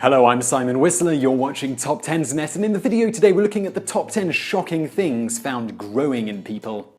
Hello, I'm Simon Whistler, you're watching TopTenzNet, and in the video today we're looking at the top 10 shocking things found growing in people.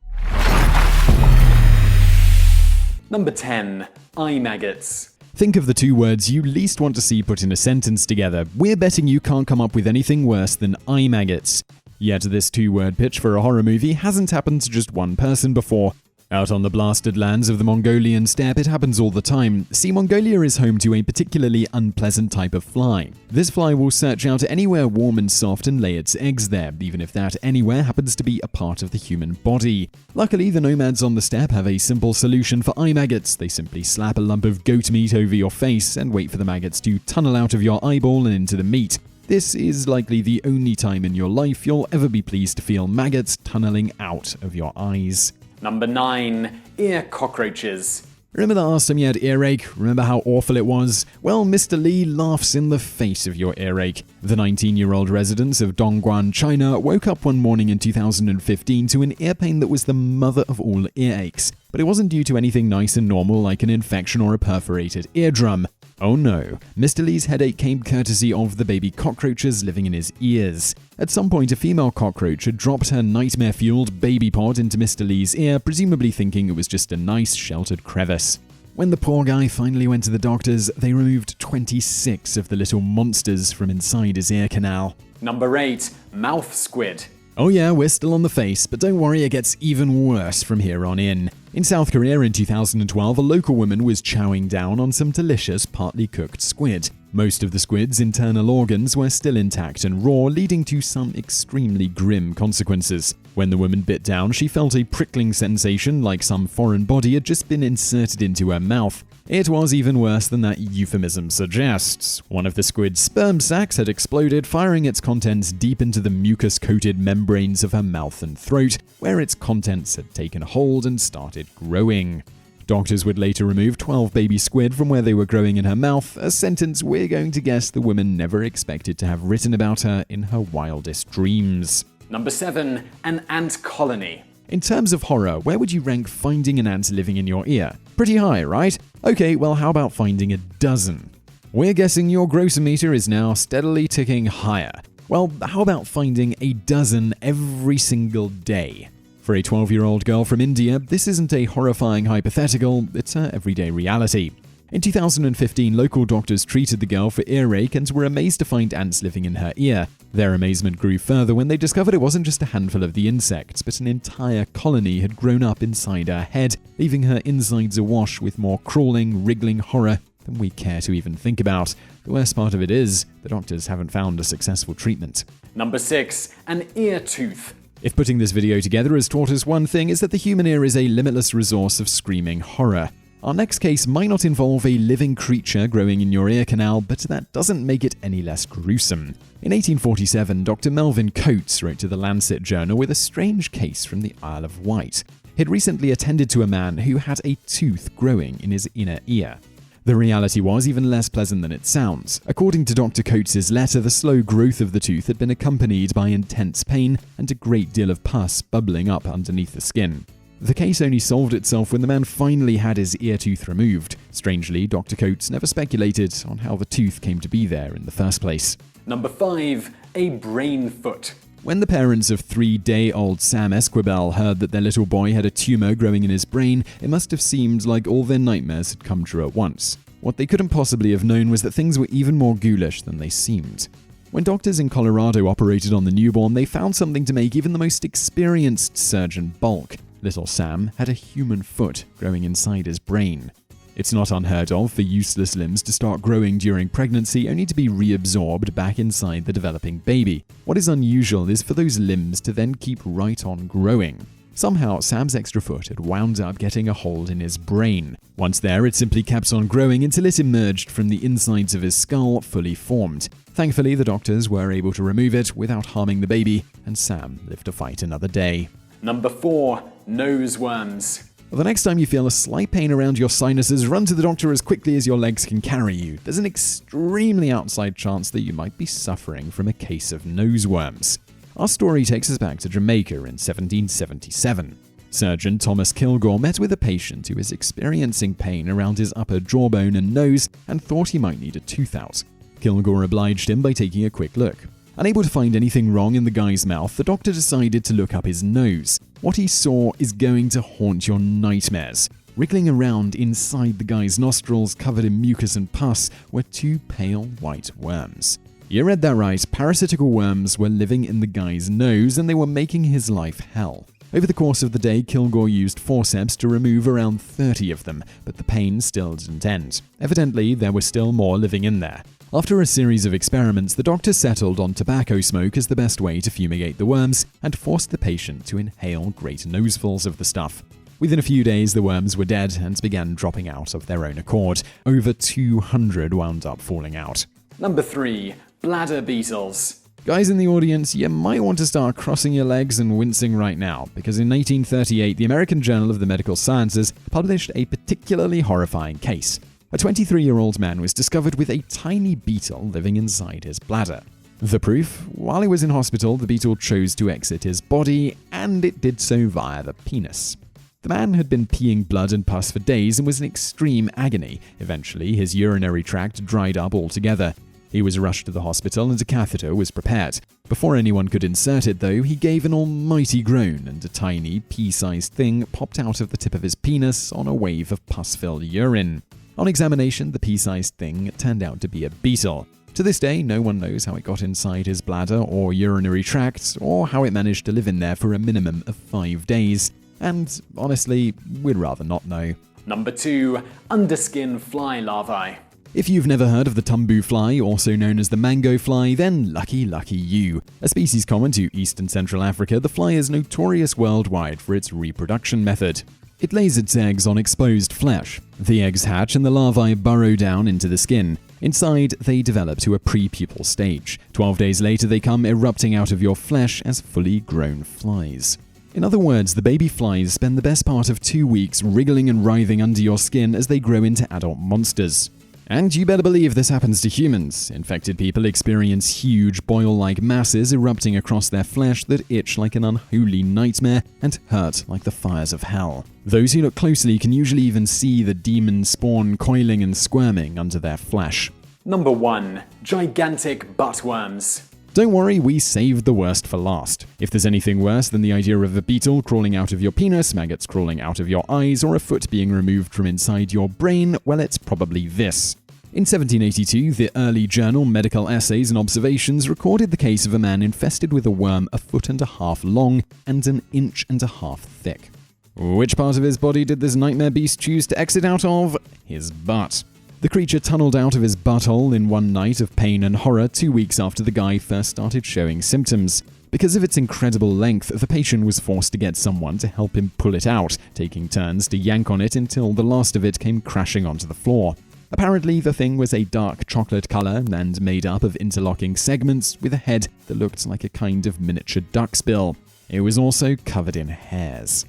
Number 10. Eye maggots. Think of the two words you least want to see put in a sentence together. We're betting you can't come up with anything worse than eye maggots. Yet this two-word pitch for a horror movie hasn't happened to just one person before. Out on the blasted lands of the Mongolian steppe, it happens all the time. See, Mongolia is home to a particularly unpleasant type of fly. This fly will search out anywhere warm and soft and lay its eggs there, even if that anywhere happens to be a part of the human body. Luckily, the nomads on the steppe have a simple solution for eye maggots. They simply slap a lump of goat meat over your face and wait for the maggots to tunnel out of your eyeball and into the meat. This is likely the only time in your life you'll ever be pleased to feel maggots tunneling out of your eyes. Number 9. Ear cockroaches. Remember the last time you had earache? Remember how awful it was? Well, Mr. Lee laughs in the face of your earache. The 19-year-old resident of Dongguan, China, woke up one morning in 2015 to an ear pain that was the mother of all earaches. But it wasn't due to anything nice and normal like an infection or a perforated eardrum. Oh no, Mr. Lee's headache came courtesy of the baby cockroaches living in his ears. At some point, a female cockroach had dropped her nightmare-fueled baby pod into Mr. Lee's ear, presumably thinking it was just a nice, sheltered crevice. When the poor guy finally went to the doctors, they removed 26 of the little monsters from inside his ear canal. Number 8. Mouth squid. Oh yeah, we're still on the face, but don't worry, it gets even worse from here on in. In South Korea in 2012, a local woman was chowing down on some delicious, partly cooked squid. Most of the squid's internal organs were still intact and raw, leading to some extremely grim consequences. When the woman bit down, she felt a prickling sensation like some foreign body had just been inserted into her mouth. It was even worse than that euphemism suggests. One of the squid's sperm sacs had exploded, firing its contents deep into the mucus-coated membranes of her mouth and throat, where its contents had taken hold and started growing. Doctors would later remove 12 baby squid from where they were growing in her mouth, a sentence we're going to guess the woman never expected to have written about her in her wildest dreams. Number 7. An ant colony. In terms of horror, where would you rank finding an ant living in your ear? Pretty high, right? Okay, well how about finding a dozen? We're guessing your grossometer is now steadily ticking higher. Well, how about finding a dozen every single day? For a 12-year-old girl from India, this isn't a horrifying hypothetical, it's her everyday reality. In 2015, local doctors treated the girl for earache and were amazed to find ants living in her ear. Their amazement grew further when they discovered it wasn't just a handful of the insects, but an entire colony had grown up inside her head, leaving her insides awash with more crawling, wriggling horror than we care to even think about. The worst part of it is, the doctors haven't found a successful treatment. Number 6. An ear tooth. If putting this video together has taught us one thing, is that the human ear is a limitless resource of screaming horror. Our next case might not involve a living creature growing in your ear canal, but that doesn't make it any less gruesome. In 1847, Dr. Melvin Coates wrote to the Lancet Journal with a strange case from the Isle of Wight. He'd recently attended to a man who had a tooth growing in his inner ear. The reality was even less pleasant than it sounds. According to Dr. Coates' letter, the slow growth of the tooth had been accompanied by intense pain and a great deal of pus bubbling up underneath the skin. The case only solved itself when the man finally had his ear tooth removed. Strangely, Dr. Coates never speculated on how the tooth came to be there in the first place. Number 5. A brain foot. When the parents of 3-day-old Sam Esquibel heard that their little boy had a tumor growing in his brain, it must have seemed like all their nightmares had come true at once. What they couldn't possibly have known was that things were even more ghoulish than they seemed. When doctors in Colorado operated on the newborn, they found something to make even the most experienced surgeon balk. Little Sam had a human foot growing inside his brain. It's not unheard of for useless limbs to start growing during pregnancy, only to be reabsorbed back inside the developing baby. What is unusual is for those limbs to then keep right on growing. Somehow, Sam's extra foot had wound up getting a hold in his brain. Once there, it simply kept on growing until it emerged from the insides of his skull, fully formed. Thankfully, the doctors were able to remove it without harming the baby, and Sam lived to fight another day. Number 4. Nose worms. Well, the next time you feel a slight pain around your sinuses, run to the doctor as quickly as your legs can carry you. There's an extremely outside chance that you might be suffering from a case of nose worms. Our story takes us back to Jamaica in 1777. Surgeon Thomas Kilgore met with a patient who was experiencing pain around his upper jawbone and nose and thought he might need a tooth out. Kilgore obliged him by taking a quick look. Unable to find anything wrong in the guy's mouth, the doctor decided to look up his nose. What he saw is going to haunt your nightmares. Wriggling around inside the guy's nostrils, covered in mucus and pus, were two pale white worms. You read that right, parasitical worms were living in the guy's nose and they were making his life hell. Over the course of the day, Kilgore used forceps to remove around 30 of them, but the pain still didn't end. Evidently, there were still more living in there. After a series of experiments, the doctor settled on tobacco smoke as the best way to fumigate the worms and forced the patient to inhale great nosefuls of the stuff. Within a few days, the worms were dead and began dropping out of their own accord. Over 200 wound up falling out. Number 3. Bladder Beetles. Guys in the audience, you might want to start crossing your legs and wincing right now, because in 1838, the American Journal of the Medical Sciences published a particularly horrifying case. A 23-year-old man was discovered with a tiny beetle living inside his bladder. The proof? While he was in hospital, the beetle chose to exit his body, and it did so via the penis. The man had been peeing blood and pus for days and was in extreme agony. Eventually, his urinary tract dried up altogether. He was rushed to the hospital and a catheter was prepared. Before anyone could insert it, though, he gave an almighty groan and a tiny, pea-sized thing popped out of the tip of his penis on a wave of pus-filled urine. On examination, the pea-sized thing turned out to be a beetle. To this day, no one knows how it got inside his bladder or urinary tract, or how it managed to live in there for a minimum of 5 days. And honestly, we'd rather not know. Number 2. Underskin fly larvae. If you've never heard of the tumbu fly, also known as the mango fly, then lucky you. A species common to East and Central Africa, the fly is notorious worldwide for its reproduction method. It lays its eggs on exposed flesh. The eggs hatch and the larvae burrow down into the skin. Inside, they develop to a pre-pupal stage. 12 days later, they come erupting out of your flesh as fully grown flies. In other words, the baby flies spend the best part of 2 weeks wriggling and writhing under your skin as they grow into adult monsters. And you better believe this happens to humans. Infected people experience huge boil-like masses erupting across their flesh that itch like an unholy nightmare and hurt like the fires of hell. Those who look closely can usually even see the demon spawn coiling and squirming under their flesh. Number 1. Gigantic buttworms. Don't worry, we saved the worst for last. If there's anything worse than the idea of a beetle crawling out of your penis, maggots crawling out of your eyes, or a foot being removed from inside your brain, well, it's probably this. In 1782, the early journal Medical Essays and Observations recorded the case of a man infested with a worm 1.5 feet long and 1.5 inches thick. Which part of his body did this nightmare beast choose to exit out of? His butt. The creature tunneled out of his butthole in one night of pain and horror 2 weeks after the guy first started showing symptoms. Because of its incredible length, the patient was forced to get someone to help him pull it out, taking turns to yank on it until the last of it came crashing onto the floor. Apparently, the thing was a dark chocolate color and made up of interlocking segments with a head that looked like a kind of miniature duck's bill. It was also covered in hairs.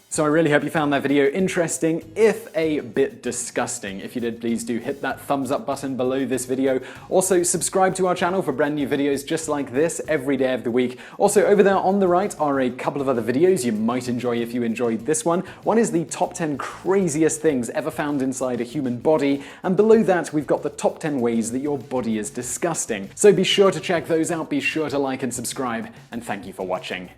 So I really hope you found that video interesting, if a bit disgusting. If you did, please do hit that thumbs up button below this video. Also, subscribe to our channel for brand new videos just like this every day of the week. Also, over there on the right are a couple of other videos you might enjoy if you enjoyed this one. One is the top 10 craziest things ever found inside a human body, and below that we've got the top 10 ways that your body is disgusting. So be sure to check those out, be sure to like and subscribe, and thank you for watching.